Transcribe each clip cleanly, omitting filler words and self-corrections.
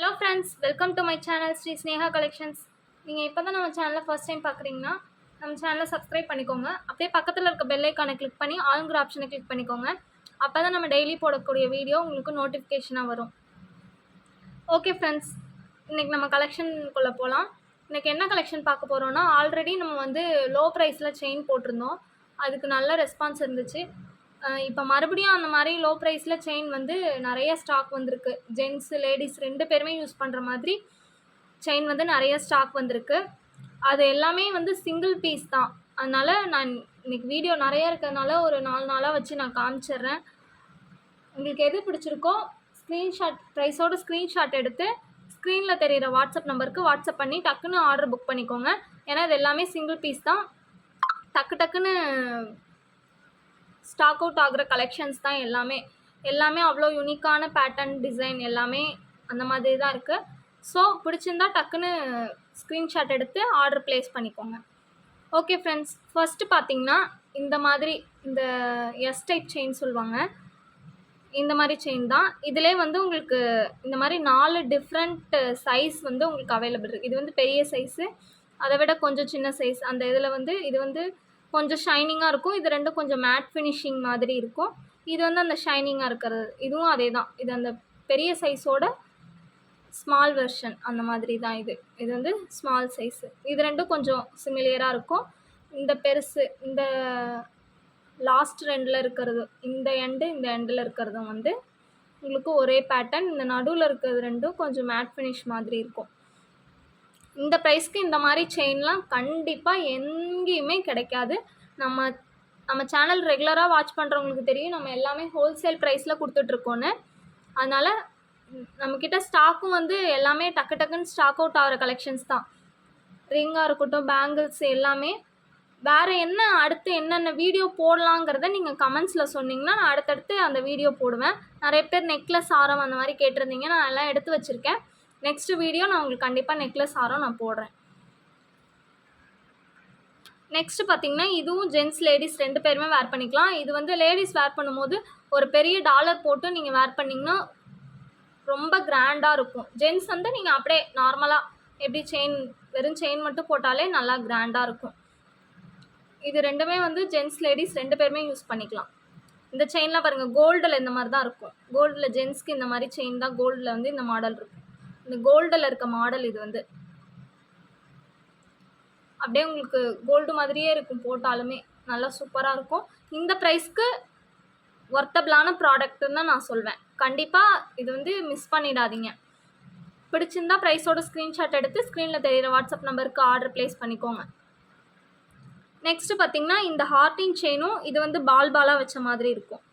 Hello friends, welcome to my channel Sri Sneha Collections. நீங்கள் இப்போ தான் நம்ம சேனலை ஃபர்ஸ்ட் டைம் பார்க்குறீங்கன்னா நம்ம சேனலை சப்ஸ்கிரைப் பண்ணிக்கோங்க. அப்படியே பக்கத்தில் இருக்க பெல் ஐக்கானை கிளிக் பண்ணி ஆளுங்கிற ஆப்ஷனை கிளிக் பண்ணிக்கோங்க. அப்போ தான் நம்ம டெய்லி போடக்கூடிய வீடியோ உங்களுக்கு நோட்டிஃபிகேஷனாக வரும். ஓகே ஃப்ரெண்ட்ஸ், இன்றைக்கி நம்ம கலெக்ஷனுக்குள்ளே போகலாம். இன்றைக்கி என்ன கலெக்ஷன் பார்க்க போகிறோன்னா, ஆல்ரெடி நம்ம வந்து லோ ப்ரைஸில் செயின் போட்டிருந்தோம். அதுக்கு நல்ல ரெஸ்பான்ஸ் இருந்துச்சு. இப்போ மறுபடியும் அந்த மாதிரி லோ ப்ரைஸில் செயின் வந்து நிறைய ஸ்டாக் வந்திருக்கு. ஜென்ஸு லேடிஸ் 2 பேருமே யூஸ் பண்ணுற மாதிரி செயின் வந்து நிறைய ஸ்டாக் வந்திருக்கு. அது எல்லாமே வந்து சிங்கிள் பீஸ் தான். அதனால் நான் இன்றைக்கி வீடியோ நிறைய இருக்கிறதுனால ஒரு 4 நாளாக வச்சு நான் காமிச்சிட்றேன். உங்களுக்கு எது பிடிச்சிருக்கோ ஸ்க்ரீன்ஷாட் ப்ரைஸோட ஸ்க்ரீன்ஷாட் எடுத்து ஸ்க்ரீனில் தெரிகிற வாட்ஸ்அப் நம்பருக்கு வாட்ஸ்அப் பண்ணி டக்குன்னு ஆர்டர் புக் பண்ணிக்கோங்க. ஏன்னா இது எல்லாமே சிங்கிள் பீஸ் தான். டக்குன்னு ஸ்டாக் அவுட் ஆகிற கலெக்ஷன்ஸ் தான் எல்லாமே அவ்வளோ யூனிக்கான பேட்டர்ன் டிசைன் எல்லாமே அந்த மாதிரி தான் இருக்குது. ஸோ பிடிச்சிருந்தா டக்குன்னு ஸ்க்ரீன்ஷாட் எடுத்து ஆர்டர் ப்ளேஸ் பண்ணிக்கோங்க. ஓகே ஃப்ரெண்ட்ஸ், ஃபஸ்ட்டு பார்த்தீங்கன்னா இந்த மாதிரி இந்த எஸ் டைப் செயின் சொல்லுவாங்க. இந்த மாதிரி செயின் தான். இதிலே வந்து உங்களுக்கு இந்த மாதிரி 4 டிஃப்ரெண்ட் சைஸ் வந்து உங்களுக்கு அவைலபிள் இருக்குது. இது வந்து பெரிய சைஸு, அதை விட கொஞ்சம் சின்ன சைஸ். அந்த இதில் வந்து இது வந்து கொஞ்சம் ஷைனிங்காக இருக்கும். இது ரெண்டும் கொஞ்சம் மேட் ஃபினிஷிங் மாதிரி இருக்கும். இது வந்து அந்த ஷைனிங்காக இருக்கிறது. இதுவும் அதே தான். இது அந்த பெரிய சைஸோட ஸ்மால் வெர்ஷன் அந்த மாதிரி தான். இது வந்து ஸ்மால் சைஸு. இது ரெண்டும் கொஞ்சம் சிமிலியராக இருக்கும். இந்த பெருசு, இந்த லாஸ்ட் 2ல் இருக்கிறது, இந்த எண்டில் இருக்கிறதும் வந்து உங்களுக்கு ஒரே பேட்டர்ன். இந்த நடுவில் இருக்கிறது ரெண்டும் கொஞ்சம் மேட் ஃபினிஷ் மாதிரி இருக்கும். இந்த ப்ரைஸ்க்கு இந்த மாதிரி செயின்லாம் கண்டிப்பாக எங்கேயுமே கிடைக்காது. நம்ம சேனல் ரெகுலராக வாட்ச் பண்ணுறவங்களுக்கு தெரியும் நம்ம எல்லாமே ஹோல்சேல் ப்ரைஸில் கொடுத்துட்ருக்கோன்னு. அதனால் நம்மக்கிட்ட ஸ்டாக்கும் வந்து எல்லாமே டக்குன்னு ஸ்டாக் அவுட் ஆகிற கலெக்ஷன்ஸ் தான். ரிங்காக இருக்கட்டும், பேங்கிள்ஸ் எல்லாமே. வேறு அடுத்து என்னென்ன வீடியோ போடலாங்கிறத நீங்கள் கமெண்ட்ஸில் சொன்னிங்கன்னா நான் அடுத்தடுத்து அந்த வீடியோ போடுவேன். நிறைய பேர் நெக்லஸ் ஆரம் அந்த மாதிரி கேட்டிருந்தீங்க. நான் எல்லாம் எடுத்து வச்சுருக்கேன். நெக்ஸ்ட் வீடியோ நான் உங்களுக்கு கண்டிப்பாக நெக்லஸ் ஆரம் நான் போடுறேன். நெக்ஸ்ட்டு பார்த்திங்கன்னா இதுவும் ஜென்ஸ் லேடிஸ் 2 பேருமே வேர் பண்ணிக்கலாம். இது வந்து லேடிஸ் வேர் பண்ணும்போது ஒரு பெரிய டாலர் போட்டு நீங்கள் வேர் பண்ணிங்கன்னா ரொம்ப கிராண்டாக இருக்கும். ஜென்ஸ் வந்து நீங்கள் அப்படியே நார்மலாக எப்படி வெறும் செயின் மட்டும் போட்டாலே நல்லா கிராண்டாக இருக்கும். இது ரெண்டுமே வந்து ஜென்ஸ் லேடிஸ் 2 பேருமே யூஸ் பண்ணிக்கலாம். இந்த செயின்லாம் பாருங்கள், கோல்டில் இந்த மாதிரி தான் இருக்கும். கோல்டில் ஜென்ஸ்க்கு இந்த மாதிரி செயின் தான். கோல்டில் வந்து இந்த மாடல் இருக்கும். இந்த கோல்டில் இருக்க மாடல் இது வந்து அப்படியே உங்களுக்கு கோல்டு மாதிரியே இருக்கும். போட்டாலுமே நல்லா சூப்பராக இருக்கும். இந்த ப்ரைஸ்க்கு ஒர்த்தபிளான ப்ராடக்ட்டுன்னு தான் நான் சொல்வேன். கண்டிப்பாக இது வந்து மிஸ் பண்ணிடாதீங்க. பிடிச்சிருந்தா ப்ரைஸோட ஸ்க்ரீன்ஷாட் எடுத்து ஸ்க்ரீனில் தெரிகிற வாட்ஸ்அப் நம்பருக்கு ஆர்டர் ப்ளேஸ் பண்ணிக்கோங்க. நெக்ஸ்ட்டு பார்த்திங்கன்னா இந்த ஹார்டின் செயினும் இது வந்து பாலாக வச்ச மாதிரி இருக்கும்.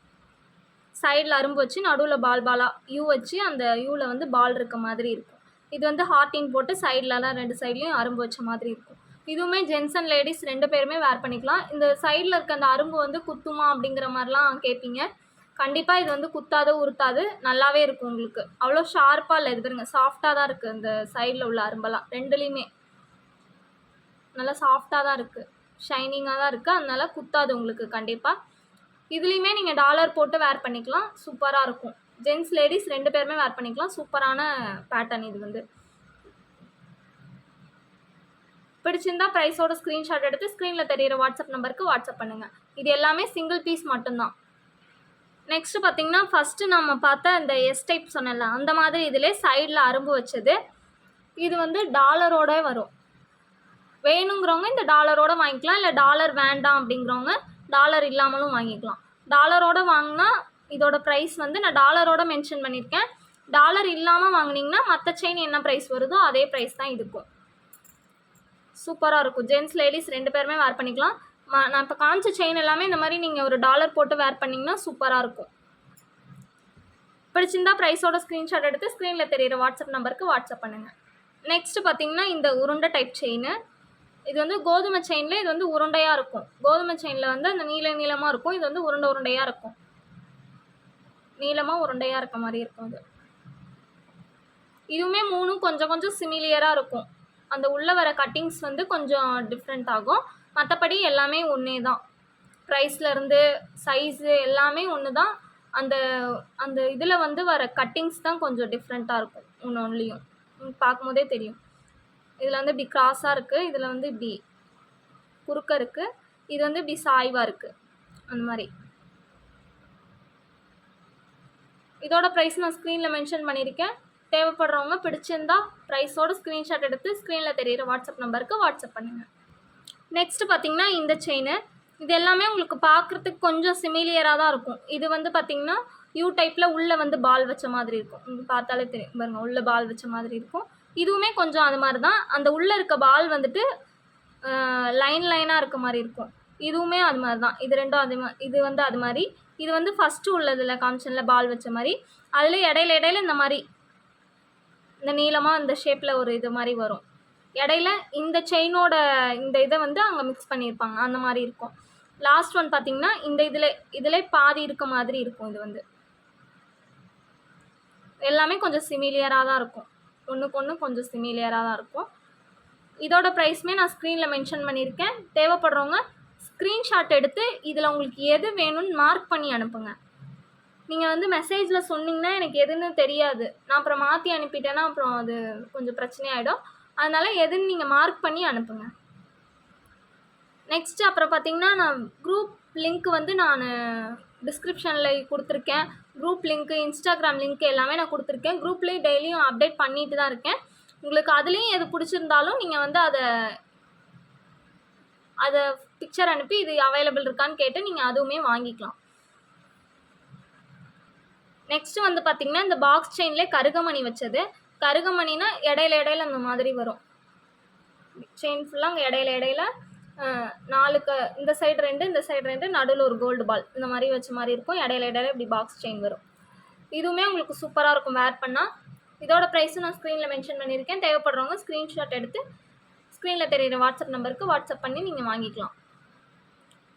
சைடில் அரும்பு வச்சு நடுவில் பாலாக யூ வச்சு அந்த யூவில் வந்து பால் இருக்க மாதிரி இருக்கும். இது வந்து ஹார்டின் போட்டு சைட்லலாம் 2 சைட்லேயும் அரும்பு வச்ச மாதிரி இருக்கும். இதுவுமே ஜென்ஸ் அண்ட் லேடிஸ் 2 பேருமே வேர் பண்ணிக்கலாம். இந்த சைடில் இருக்க அந்த அரும்பு வந்து குத்துமா அப்படிங்கிற மாதிரிலாம் கேட்பீங்க. கண்டிப்பாக இது வந்து குத்தாது, உருத்தாது, நல்லாவே இருக்கும். உங்களுக்கு அவ்வளோ ஷார்ப்பாக இல்லை. இது பாருங்க, சாஃப்டாக தான் இருக்குது. இந்த சைடில் உள்ள அரும்பெல்லாம் 2லேயுமே நல்லா சாஃப்டாக தான் இருக்குது, ஷைனிங்காக தான் இருக்குது. அதனால குத்தாது உங்களுக்கு கண்டிப்பாக. இதுலேயுமே நீங்கள் டாலர் போட்டு வேர் பண்ணிக்கலாம். சூப்பராக இருக்கும். ஜென்ஸ் லேடிஸ் 2 பேருமே வேர் பண்ணிக்கலாம். சூப்பரான பேட்டர்ன் இது வந்து. பிடிச்சிருந்தா ப்ரைஸோட ஸ்க்ரீன்ஷாட் எடுத்து ஸ்க்ரீனில் தெரிகிற வாட்ஸ்அப் நம்பருக்கு வாட்ஸ்அப் பண்ணுங்கள். இது எல்லாமே சிங்கிள் பீஸ் மட்டும்தான். நெக்ஸ்ட்டு பார்த்திங்கன்னா ஃபஸ்ட்டு நம்ம பார்த்த இந்த எஸ் டைப் சொன்னல அந்த மாதிரி இதிலே சைடில் அரும்பு வச்சது. இது வந்து டாலரோட வரும். வேணுங்கிறவங்க இந்த டாலரோட வாங்கிக்கலாம். இல்லை டாலர் வேண்டாம் அப்படிங்கிறவங்க டாலர் இல்லாமலும் வாங்கிக்கலாம். டாலரோட வாங்கினா இதோட ப்ரைஸ் வந்து நான் டாலரோட மென்ஷன் பண்ணியிருக்கேன். டாலர் இல்லாமல் வாங்கினீங்கன்னா மற்ற செயின் என்ன ப்ரைஸ் வருதோ அதே ப்ரைஸ் தான் இருக்கும். சூப்பராக இருக்கும். ஜென்ஸ் லேடிஸ் 2 பேருமே வேர் பண்ணிக்கலாம். நான் இப்போ காமிச்ச செயின் எல்லாமே இந்த மாதிரி நீங்கள் ஒரு டாலர் போட்டு வேர் பண்ணிங்கன்னா சூப்பராக இருக்கும். பிடிச்சிருந்தா ப்ரைஸோட ஸ்க்ரீன்ஷாட் எடுத்து ஸ்க்ரீனில் தெரிகிற வாட்ஸ்அப் நம்பருக்கு வாட்ஸ்அப் பண்ணுங்கள். நெக்ஸ்ட்டு பார்த்திங்கன்னா இந்த உருண்டை டைப் செயின். இது வந்து கோதுமை செயினில் இது வந்து உருண்டையாக இருக்கும். கோதுமை செயினில் வந்து அந்த நீளமாக இருக்கும். இது வந்து உருண்டையாக இருக்கும். நீளமாக உருண்டையாக இருக்க மாதிரி இருக்கும். இதுவுமே 3 கொஞ்சம் சிமிலியராக இருக்கும். அந்த உள்ளே வர கட்டிங்ஸ் வந்து கொஞ்சம் டிஃப்ரெண்ட் ஆகும். மற்றபடி எல்லாமே ஒன்றே தான். ப்ரைஸ்லேருந்து சைஸு எல்லாமே ஒன்று தான். அந்த இதில் வந்து வர கட்டிங்ஸ் தான் கொஞ்சம் டிஃப்ரெண்ட்டாக இருக்கும். ஒன்று ஒன்றுலையும் பார்க்கும்போதே தெரியும். இதில் வந்து இப்படி கிராஸாக இருக்குது, இதில் வந்து இப்படி குறுக்க இருக்குது, இது வந்து இப்படி சாய்வாக இருக்குது. அந்த மாதிரி இதோட ப்ரைஸ் நான் ஸ்க்ரீனில் மென்ஷன் பண்ணியிருக்கேன். தேவைப்படுறவங்க பிடிச்சிருந்தா ப்ரைஸோட ஸ்க்ரீன்ஷாட் எடுத்து ஸ்க்ரீனில் தெரியிற வாட்ஸ்அப் நம்பருக்கு வாட்ஸ்அப் பண்ணுங்கள். நெக்ஸ்ட்டு பார்த்திங்கன்னா இந்த செயின், இது எல்லாமே உங்களுக்கு பார்க்குறதுக்கு கொஞ்சம் சிமிலியராக தான் இருக்கும். இது வந்து பார்த்திங்கன்னா யூ டைப்பில் உள்ளே வந்து பால் வச்ச மாதிரி இருக்கும். உங்களுக்கு பார்த்தாலே தெரியும் பாருங்கள், உள்ளே பால் வச்ச மாதிரி இருக்கும். இதுவுமே கொஞ்சம் அது மாதிரி தான். அந்த உள்ளே இருக்க பால் வந்துட்டு லைனாக இருக்க மாதிரி இருக்கும். இதுவுமே அது மாதிரி தான். இது ரெண்டும் அது இது வந்து அது மாதிரி. இது வந்து ஃபஸ்ட்டு உள்ளதில் காமிஷனில் பால் வச்ச மாதிரி. அதில் இடையில இந்த மாதிரி இந்த நீளமாக இந்த ஷேப்பில் ஒரு இது மாதிரி வரும். இடையில இந்த செயினோட இந்த இதை வந்து அங்கே மிக்ஸ் பண்ணியிருப்பாங்க, அந்த மாதிரி இருக்கும். லாஸ்ட் ஒன் பார்த்திங்கன்னா இந்த இதில் பாதி இருக்க மாதிரி இருக்கும். இது வந்து எல்லாமே கொஞ்சம் சிமிலியராக தான் இருக்கும், ஒன்றுக்கு ஒன்று கொஞ்சம் சிமிலியராக தான் இருக்கும். இதோட ப்ரைஸுமே நான் ஸ்க்ரீனில் மென்ஷன் பண்ணியிருக்கேன். தேவைப்படுறவங்க ஸ்க்ரீன்ஷாட் எடுத்து இதில் உங்களுக்கு எது வேணும்னு மார்க் பண்ணி அனுப்புங்க. நீங்கள் வந்து மெசேஜில் சொன்னீங்கன்னா எனக்கு எதுன்னு தெரியாது, நான் அப்புறம் மாற்றி அனுப்பிட்டேன்னா அப்புறம் அது கொஞ்சம் பிரச்சனையாயிடும். அதனால் எதுன்னு நீங்கள் மார்க் பண்ணி அனுப்புங்க. நெக்ஸ்ட்டு அப்புறம் பார்த்திங்கன்னா நான் குரூப் லிங்க் வந்து நான் டிஸ்கிரிப்ஷனில் கொடுத்துருக்கேன். குரூப் லிங்க்கு, இன்ஸ்டாகிராம் லிங்க் எல்லாமே நான் கொடுத்துருக்கேன். குரூப்லேயே டெய்லியும் அப்டேட் பண்ணிட்டு தான் இருக்கேன். உங்களுக்கு அதுலேயும் எது பிடிச்சிருந்தாலும் நீங்கள் வந்து அதை பிக்சர் அனுப்பி இது அவைலபிள் இருக்கான்னு கேட்டு நீங்கள் அதுவுமே வாங்கிக்கலாம். நெக்ஸ்ட்டு வந்து பார்த்திங்கன்னா இந்த பாக்ஸ் செயின்லேயே கருகமணி வச்சது. கருகமணினா இடையில அந்த மாதிரி வரும். செயின் ஃபுல்லாக அங்கே இடையில 4 இந்த சைடு 2 இந்த சைடு 2 நடுவில் ஒரு கோல்டு பால் இந்த மாதிரி வச்ச மாதிரி இருக்கும். இடையில இப்படி பாக்ஸ் செயின் வரும். இதுவுமே உங்களுக்கு சூப்பராக இருக்கும் வேர் பண்ணால். இதோட ப்ரைஸும் நான் ஸ்க்ரீனில் மென்ஷன் பண்ணியிருக்கேன். தேவைப்படுறவங்க ஸ்க்ரீன்ஷாட் எடுத்து ஸ்க்ரீனில் தெரியிற வாட்ஸ்அப் நம்பருக்கு வாட்ஸ்அப் பண்ணி நீங்கள் வாங்கிக்கலாம்.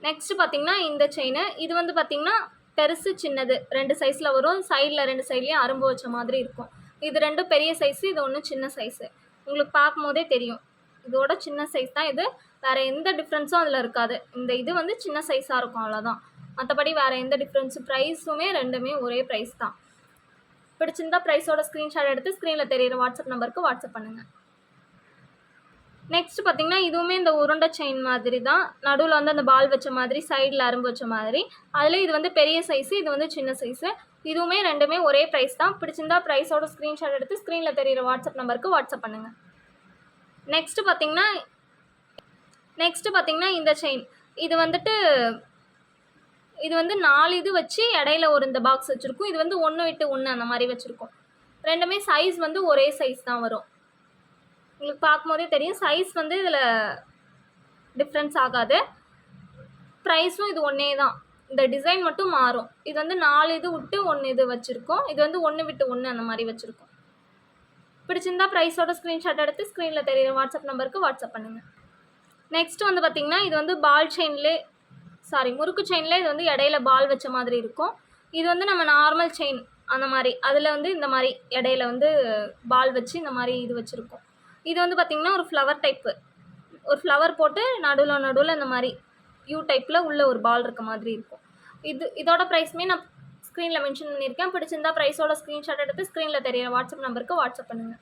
நெக்ஸ்ட்டு பார்த்திங்கன்னா இந்த செயின், இது வந்து பார்த்திங்கன்னா பெருசு சின்னது 2 சைஸில் வரும். சைடில் 2 சைட்லேயும் அரும்பு வச்ச மாதிரி இருக்கும். இது 2 பெரிய சைஸு, இது ஒன்று சின்ன சைஸு. உங்களுக்கு பார்க்கும்போதே தெரியும் இதோட சின்ன சைஸ் தான் இது. வேறு எந்த டிஃப்ரென்ஸும் அதில் இருக்காது. இந்த இது வந்து சின்ன சைஸாக இருக்கும், அவ்வளோதான். மற்றபடி வேறு எந்த டிஃப்ரென்ஸு, ப்ரைஸுமே ரெண்டுமே ஒரே ப்ரைஸ் தான். பிடிச்சிருந்தா ப்ரைஸோட ஸ்க்ரீன்ஷாட் எடுத்து ஸ்க்ரீனில் தெரியிற வாட்ஸ்அப் நம்பருக்கு வாட்ஸ்அப் பண்ணுங்கள். நெக்ஸ்ட்டு பார்த்திங்கன்னா இதுவுமே இந்த உருண்டை செயின் மாதிரி தான். நடுவில் வந்து அந்த பால் வச்ச மாதிரி, சைடில் அரும்பு வச்ச மாதிரி. அதில் இது வந்து பெரிய சைஸு, இது வந்து சின்ன சைஸு. இதுவுமே ரெண்டுமே ஒரே ப்ரைஸ் தான். பிடிச்சிருந்தா ப்ரைஸோட ஸ்க்ரீன்ஷாட் எடுத்து ஸ்க்ரீனில் தெரியிற வாட்ஸ்அப் நம்பருக்கு வாட்ஸ்அப் பண்ணுங்கள். நெக்ஸ்ட்டு பார்த்திங்கன்னா இந்த செயின், இது வந்து 4 இது வச்சு இடையில ஒரு இந்த பாக்ஸ் வச்சுருக்கும். இது வந்து 1 விட்டு 1 அந்த மாதிரி வச்சுருக்கோம். ரெண்டுமே சைஸ் வந்து ஒரே சைஸ் தான் வரும். உங்களுக்கு பார்க்கும்போதே தெரியும் சைஸ் வந்து இதில் டிஃப்ரென்ஸ் ஆகாது. ப்ரைஸும் இது ஒன்றே தான், இந்த டிசைன் மட்டும் மாறும். இது வந்து 4 இது விட்டு 1 இது வச்சுருக்கோம். இது வந்து 1 விட்டு 1 அந்த மாதிரி வச்சுருக்கோம். பிடிச்சிருந்தா ப்ரைஸோட ஸ்க்ரீன்ஷாட் எடுத்து ஸ்க்ரீனில் தெரியிற வாட்ஸ்அப் நம்பருக்கு வாட்ஸ்அப் பண்ணுங்கள். நெக்ஸ்ட் வந்து பார்த்திங்கன்னா இது வந்து முறுக்கு செயின்லேயே இது வந்து இடையில பால் வச்ச மாதிரி இருக்கும். இது வந்து நம்ம நார்மல் செயின் அந்த மாதிரி, அதில் வந்து இந்த மாதிரி இடையில வந்து பால் வச்சு இந்த மாதிரி இது வச்சுருக்கோம். இது வந்து பார்த்திங்கன்னா ஒரு ஃப்ளவர் டைப்பு, ஒரு ஃப்ளவர் போட்டு நடுவில் இந்த மாதிரி யூ டைப்பில் உள்ள ஒரு பால் இருக்க மாதிரி இருக்கும். இதோட ப்ரைஸுமே நான் ஸ்க்ரீனில் மென்ஷன் பண்ணியிருக்கேன். பிடிச்சிருந்தா ப்ரைஸோட ஸ்க்ரீன்ஷாட் எடுத்து ஸ்க்ரீனில் தெரியிற வாட்ஸ்அப் நம்பருக்கு வாட்ஸ்அப் பண்ணுங்கள்.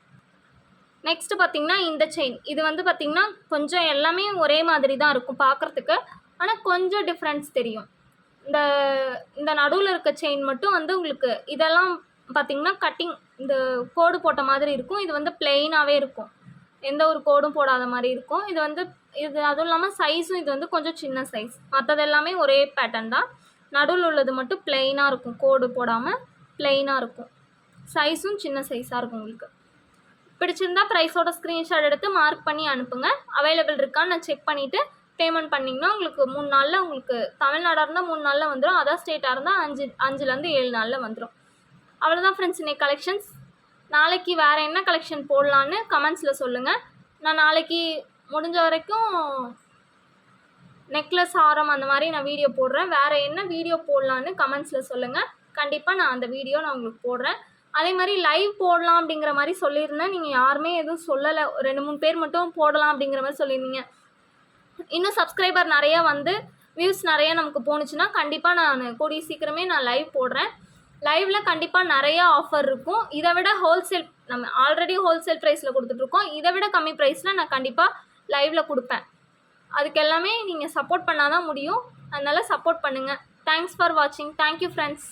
நெக்ஸ்ட்டு பார்த்திங்கன்னா இந்த செயின், இது வந்து பார்த்திங்கன்னா கொஞ்சம் எல்லாமே ஒரே மாதிரி தான் இருக்கும் பார்க்குறதுக்கு, ஆனால் கொஞ்சம் டிஃப்ரென்ஸ் தெரியும். இந்த நடுவில் இருக்க செயின் மட்டும் வந்து உங்களுக்கு இதெல்லாம் பார்த்திங்கன்னா கட்டிங் இந்த கோடு போட்ட மாதிரி இருக்கும். இது வந்து பிளெயினாகவே இருக்கும், எந்த ஒரு கோடும் போடாத மாதிரி இருக்கும். அதுவும் இல்லாமல் சைஸும் இது வந்து கொஞ்சம் சின்ன சைஸ். மற்றது எல்லாமே ஒரே பேட்டர்ன் தான். நடுவில் உள்ளது மட்டும் பிளெயினாக இருக்கும், கோடு போடாமல் பிளெயினாக இருக்கும். சைஸும் சின்ன சைஸாக இருக்கும். உங்களுக்கு பிடிச்சிருந்தா ப்ரைஸோட ஸ்க்ரீன்ஷாட் எடுத்து மார்க் பண்ணி அனுப்புங்க. அவைலபிள் இருக்கான்னு நான் செக் பண்ணிவிட்டு பேமெண்ட் பண்ணிங்கன்னா உங்களுக்கு 3 நாளில், உங்களுக்கு தமிழ்நாடாக இருந்தால் 3 நாளில் வந்துடும். அதர் ஸ்டேட்டாக இருந்தால் 5லேருந்து 7 நாளில் வந்துடும். அவ்வளோதான் ஃப்ரெண்ட்ஸ் இன்னைக்கு கலெக்ஷன்ஸ். நாளைக்கு வேறு என்ன கலெக்ஷன் போடலான்னு கமெண்ட்ஸில் சொல்லுங்கள். நான் நாளைக்கு முடிஞ்ச வரைக்கும் நெக்லஸ் ஆரம் அந்த மாதிரி நான் வீடியோ போடுறேன். வேறு என்ன வீடியோ போடலான்னு கமெண்ட்ஸில் சொல்லுங்கள். கண்டிப்பாக நான் அந்த வீடியோ நான் உங்களுக்கு போடுறேன். அதே மாதிரி லைவ் போடலாம் அப்படிங்கிற மாதிரி சொல்லியிருந்தேன். நீங்கள் யாருமே எதுவும் சொல்லலை, 2-3 பேர் மட்டும் போடலாம் அப்படிங்கிற மாதிரி சொல்லியிருந்தீங்க. இன்னும் சப்ஸ்கிரைபர் நிறையா வந்து வியூஸ் நிறையா நமக்கு போணுச்சுன்னா கண்டிப்பாக நான் கூடிய சீக்கிரமே நான் லைவ் போடுறேன். லைவில் கண்டிப்பாக நிறையா ஆஃபர் இருக்கும். இதை விட ஹோல்சேல் நம்ம ஆல்ரெடி ஹோல்சேல் ப்ரைஸில் கொடுத்துட்ருக்கோம். இதை விட கம்மி ப்ரைஸில் நான் கண்டிப்பாக லைவில் கொடுப்பேன். அதுக்கு எல்லாமே நீங்கள் சப்போர்ட் பண்ணால் தான் முடியும். அதனால் சப்போர்ட் பண்ணுங்கள். தேங்க்ஸ் ஃபார் வாட்சிங். Thank you friends.